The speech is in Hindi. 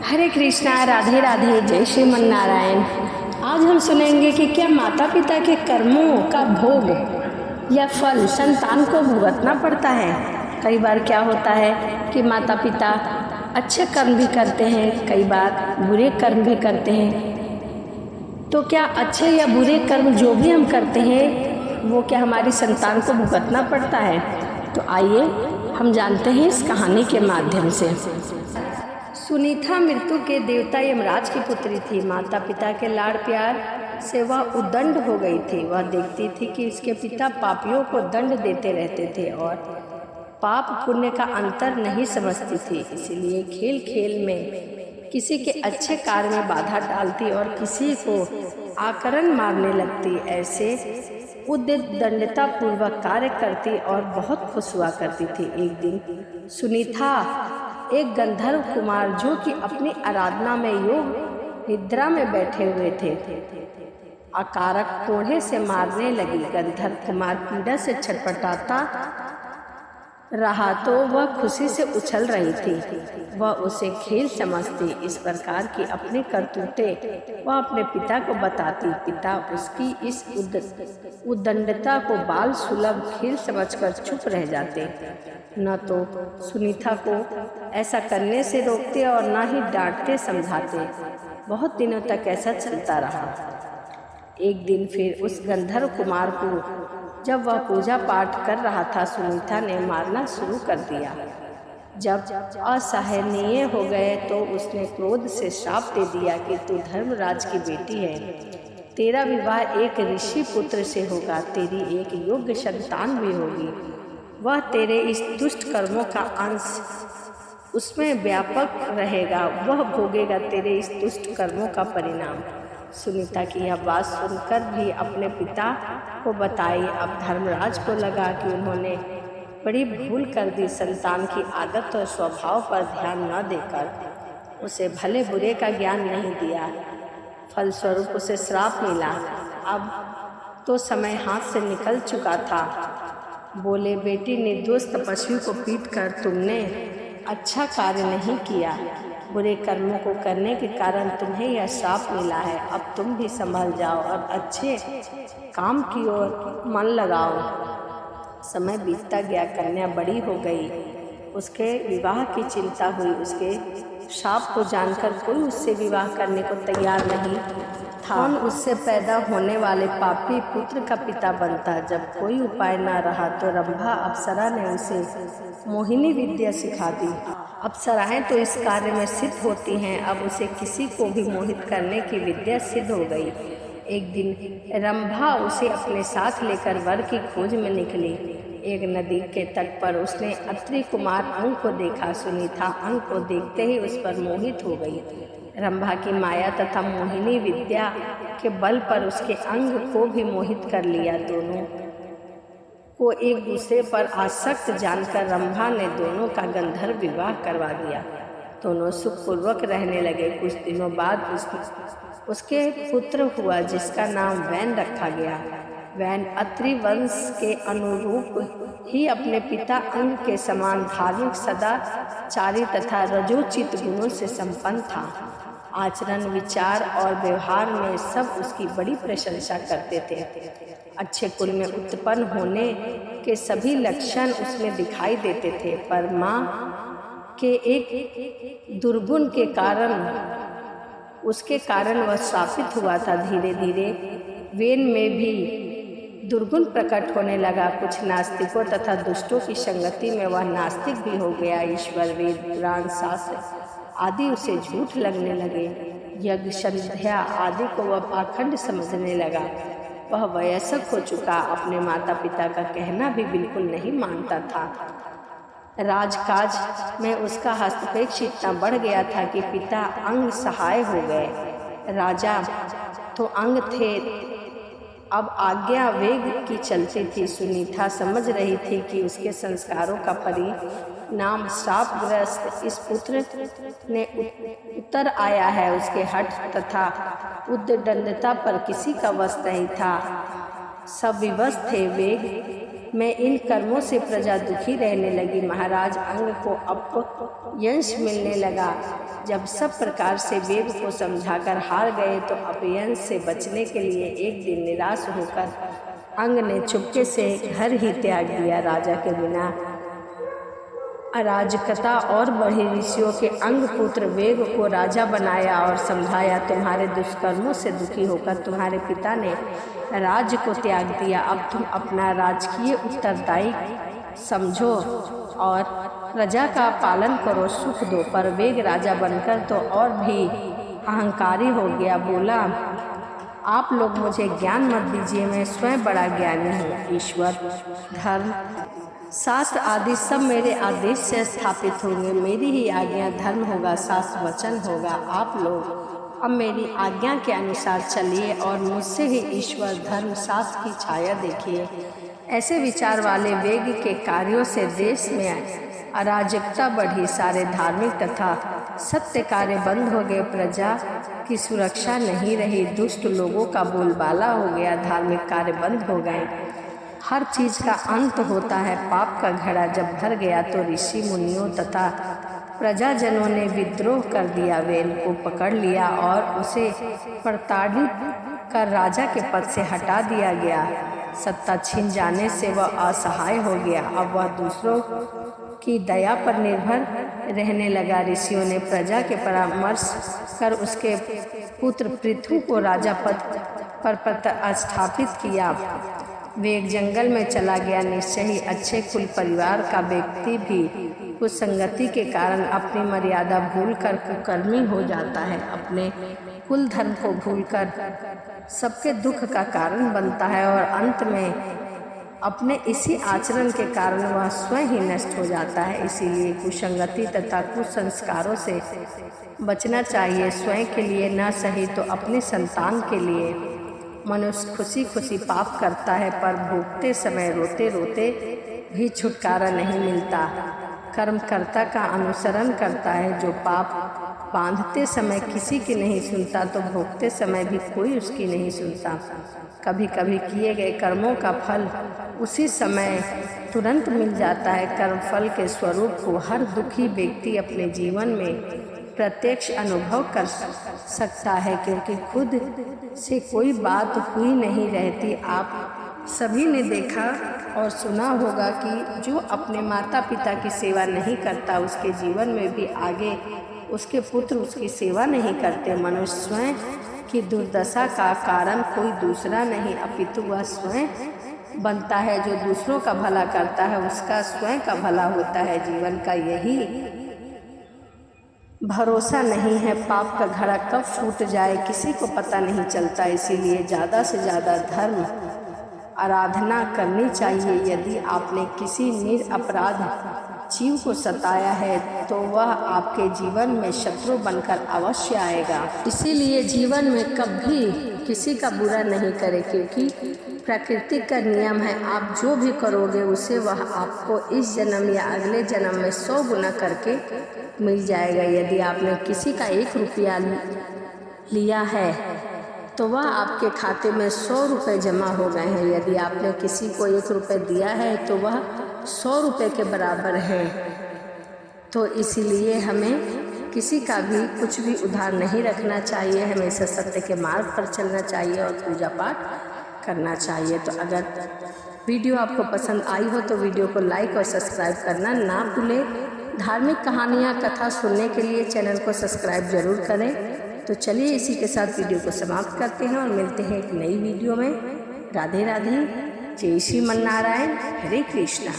हरे कृष्णा, राधे राधे, जय श्रीमन नारायण। आज हम सुनेंगे कि क्या माता पिता के कर्मों का भोग या फल संतान को भुगतना पड़ता है। कई बार क्या होता है कि माता पिता अच्छे कर्म भी करते हैं, कई बार बुरे कर्म भी करते हैं। तो क्या अच्छे या बुरे कर्म जो भी हम करते हैं वो क्या हमारी संतान को भुगतना पड़ता है? तो आइए हम जानते हैं इस कहानी के माध्यम से। सुनीता मृत्यु के देवता यमराज की पुत्री थी। माता पिता के लाड़ प्यार से वह उद्दंड हो गई थी। वह देखती थी कि उसके पिता पापियों को दंड देते रहते थे और पाप पुण्य का अंतर नहीं समझती थी। इसलिए खेल खेल में किसी के अच्छे कार्य में बाधा डालती और किसी को आकरण मारने लगती। ऐसे उद्दंडता पूर्वक कार्य करती और बहुत खुश हुआ करती थी। एक दिन सुनीता एक गंधर्व कुमार जो कि अपनी आराधना में योग निद्रा में बैठे हुए थे, अकारक कोड़े से मारने लगी। गंधर्व कुमार पीड़ा से छटपटाता रहा तो वह खुशी से उछल रही थी। वह उसे खेल समझती। इस प्रकार की अपनी करतूतें वह अपने पिता को बताती। पिता उसकी इस उद्दंडता को बाल सुलभ खेल समझकर चुप रह जाते। न तो सुनीता को ऐसा करने से रोकते और न ही डांटते समझाते। बहुत दिनों तक ऐसा चलता रहा। एक दिन फिर उस गंधर्व कुमार को जब वह पूजा पाठ कर रहा था, सुनीता ने मारना शुरू कर दिया। जब असहनीय हो गए तो उसने क्रोध से श्राप दे दिया कि तू धर्मराज की बेटी है, तेरा विवाह एक ऋषि पुत्र से होगा, तेरी एक योग्य संतान भी होगी। वह तेरे इस दुष्ट कर्मों का अंश उसमें व्यापक रहेगा, वह भोगेगा तेरे इस दुष्ट कर्मों का परिणाम। सुनीता की यह बात सुनकर भी अपने पिता को बताई। अब धर्मराज को लगा कि उन्होंने बड़ी भूल कर दी। संतान की आदत और स्वभाव पर ध्यान न देकर उसे भले बुरे का ज्ञान नहीं दिया। फलस्वरूप उसे श्राप मिला। अब तो समय हाथ से निकल चुका था। बोले, बेटी, निर्दोष तपस्वी को पीटकर तुमने अच्छा कार्य नहीं किया। बुरे कर्मों को करने के कारण तुम्हें यह श्राप मिला है। अब तुम भी संभल जाओ और अच्छे काम की ओर मन लगाओ। समय बीतता गया। कन्या बड़ी हो गई। उसके विवाह की चिंता हुई। उसके श्राप को जानकर कोई उससे विवाह करने को तैयार नहीं था। कौन उससे पैदा होने वाले पापी पुत्र का पिता बनता। जब कोई उपाय न रहा तो रंभा अप्सरा ने उसे मोहिनी विद्या सिखा दी। अप्सराएं तो इस कार्य में सिद्ध होती हैं। अब उसे किसी को भी मोहित करने की विद्या सिद्ध हो गई। एक दिन रंभा उसे अपने साथ लेकर वर की खोज में निकली। एक नदी के तट पर उसने अत्रि कुमार अंग को देखा। सुनीता अंग को देखते ही उस पर मोहित हो गई। रंभा की माया तथा मोहिनी विद्या के बल पर उसके अंग को भी मोहित कर लिया। दोनों को एक दूसरे पर आसक्त जानकर रंभा ने दोनों का गंधर्व विवाह करवा दिया। दोनों सुखपूर्वक रहने लगे। कुछ दिनों बाद उसके पुत्र हुआ जिसका नाम वैन रखा गया। वैन अत्रि वंश के अनुरूप ही अपने पिता अंग के समान धार्मिक, सदाचारी तथा रजोचित गुणों से संपन्न था। आचरण, विचार और व्यवहार में सब उसकी बड़ी प्रशंसा करते थे। अच्छे कुल में उत्पन्न होने के सभी लक्षण उसमें दिखाई देते थे, पर माँ के एक दुर्गुण के कारण उसके कारण वह श्रापित हुआ था। धीरे धीरे वेन में भी दुर्गुण प्रकट होने लगा। कुछ नास्तिकों तथा दुष्टों की संगति में वह नास्तिक भी हो गया। ईश्वर, वेद, पुराण, शास्त्र आदि उसे झूठ लगने लगे। यज्ञ, संध्या आदि को वह पाखंड समझने लगा। वह वयस्क हो चुका। अपने माता पिता का कहना भी बिल्कुल नहीं मानता था। राजकाज में उसका हस्तक्षेप इतना बढ़ गया था कि पिता अंग सहाय हो गए। राजा तो अंग थे, अब आज्ञा वेग की चलती थी। सुनीता समझ रही थी कि उसके संस्कारों का परिणाम श्रापग्रस्त इस पुत्र ने उतर आया है। उसके हठ तथा उद्दंडता पर किसी का वश नहीं था। सब विवश थे। वेग मैं इन कर्मों से प्रजा दुखी रहने लगी। महाराज अंग को अपयश मिलने लगा। जब सब प्रकार से वेग को समझाकर हार गए तो अपयश से बचने के लिए एक दिन निराश होकर अंग ने चुपके से घर ही त्याग दिया। राजा के बिना अराजकता और बढ़ी। ऋषियों के अंग पुत्र वेग को राजा बनाया और समझाया, तुम्हारे दुष्कर्मों से दुखी होकर तुम्हारे पिता ने राज्य को त्याग दिया। अब तुम अपना राजकीय उत्तरदायी समझो और प्रजा का पालन करो, सुख दो। पर वेग राजा बनकर तो और भी अहंकारी हो गया। बोला, आप लोग मुझे ज्ञान मत दीजिए, मैं स्वयं बड़ा ज्ञानी हूँ। ईश्वर, धर्म, शास्त्र आदि सब मेरे आदेश से स्थापित होंगे। मेरी ही आज्ञा धर्म होगा, शास्त्र वचन होगा। आप लोग अब मेरी आज्ञा के अनुसार चलिए और मुझसे ही ईश्वर, धर्म, शास्त्र की छाया देखिए। ऐसे विचार वाले वेग के कार्यों से देश में अराजकता बढ़ी। सारे धार्मिक तथा सत्य कार्य बंद हो गए। प्रजा की सुरक्षा नहीं रही। दुष्ट लोगों का बोलबाला हो गया। धार्मिक कार्य बंद हो गए। हर चीज का अंत होता है। पाप का घड़ा जब भर गया तो ऋषि मुनियों तथा प्रजाजनों ने विद्रोह कर दिया। वेल को पकड़ लिया और उसे प्रताड़ित कर राजा के पद से हटा दिया गया। सत्ता छिन जाने से वह असहाय हो गया। अब वह दूसरों की दया पर निर्भर रहने लगा। ऋषियों ने प्रजा के परामर्श कर उसके पुत्र पृथु को राजा पद पर स्थापित किया। वेग जंगल में चला गया। निश्चय ही अच्छे कुल परिवार का व्यक्ति भी कुछ संगति के कारण अपनी मर्यादा भूलकर कुकर्मी हो जाता है। अपने कुल धर्म को भूलकर सबके दुख का कारण बनता है और अंत में अपने इसी आचरण के कारण वह स्वयं ही नष्ट हो जाता है। इसीलिए कुसंगति तथा कुसंस्कारों से बचना चाहिए। स्वयं के लिए न सही तो अपनी संतान के लिए। मनुष्य खुशी खुशी पाप करता है, पर भोगते समय रोते रोते भी छुटकारा नहीं मिलता। कर्मकर्ता का अनुसरण करता है। जो पाप बांधते समय किसी की नहीं सुनता तो भोगते समय भी कोई उसकी नहीं सुनता। कभी कभी किए गए कर्मों का फल उसी समय तुरंत मिल जाता है। कर्म फल के स्वरूप को हर दुखी व्यक्ति अपने जीवन में प्रत्यक्ष अनुभव कर सकता है, क्योंकि खुद से कोई बात हुई नहीं रहती। आप सभी ने देखा और सुना होगा कि जो अपने माता पिता की सेवा नहीं करता उसके जीवन में भी आगे उसके पुत्र उसकी सेवा नहीं करते। मनुष्य स्वयं की दुर्दशा का कारण कोई दूसरा नहीं अपितु वह स्वयं बनता है। जो दूसरों का भला करता है उसका स्वयं का भला होता है। जीवन का यही भरोसा नहीं है। पाप का घड़ा कब फूट जाए किसी को पता नहीं चलता। इसीलिए ज़्यादा से ज़्यादा धर्म आराधना करनी चाहिए। यदि आपने किसी निरपराध जीव को सताया है तो वह आपके जीवन में शत्रु बनकर अवश्य आएगा। इसीलिए जीवन में कभी किसी का बुरा नहीं करें, क्योंकि प्रकृति का नियम है। आप जो भी करोगे उसे वह आपको इस जन्म या अगले जन्म में 100 गुना करके मिल जाएगा। यदि आपने किसी का 1 रुपया लिया है तो वह आपके खाते में 100 रुपये जमा हो गए हैं। यदि आपने किसी को 1 रुपये दिया है तो वह 100 रुपये के बराबर है। तो इसीलिए हमें किसी का भी कुछ भी उधार नहीं रखना चाहिए। हमेशा सत्य के मार्ग पर चलना चाहिए और पूजा पाठ करना चाहिए। तो अगर वीडियो आपको पसंद आई हो तो वीडियो को लाइक और सब्सक्राइब करना ना भूलें। धार्मिक कहानियाँ कथा सुनने के लिए चैनल को सब्सक्राइब जरूर करें। तो चलिए इसी के साथ वीडियो को समाप्त करते हैं और मिलते हैं एक नई वीडियो में। राधे राधे, जय श्री मन नारायण, हरे कृष्णा।